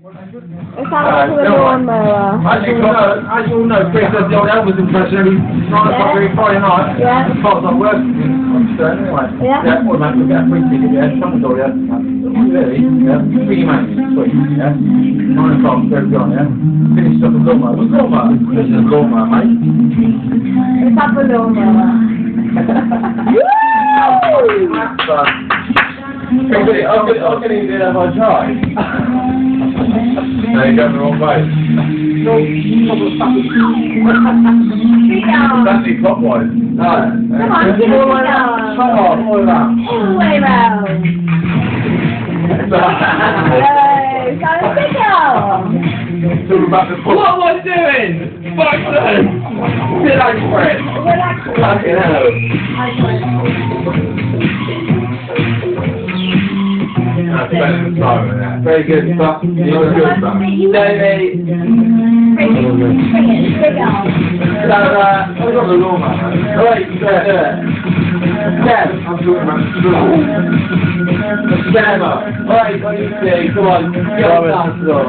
Let's have a look at the lawn mower. As you all know, Chris has the old Elvis impression every 9 o'clock every Friday night. Yeah. The car's not working. I'm sure anyway. Yeah. Yeah, well, mate, we'll get a free ticket, yeah. Come on, door, yeah. Really? Yeah. Free, mate. Sweet, yeah. 9 o'clock, go on, yeah. Finish up the lawn mower. What's lawn mower? This is a lawn mower, mate. Let's have a lawn mower. I'm going to do that if I try. No, you're going the wrong way. That's it, clockwise. No. Come on, give it a go. Shut up, all of that. All the way round. No, so Talk about the foot. What am I doing? Buxton! Relax, Fred. Relax. Fucking hell. Very good, but you're good, but Bring it. so, I've got the lawn man. Alright, yeah, I'm talking about the school. Alright, what do you say? Come on, get on the dance floor.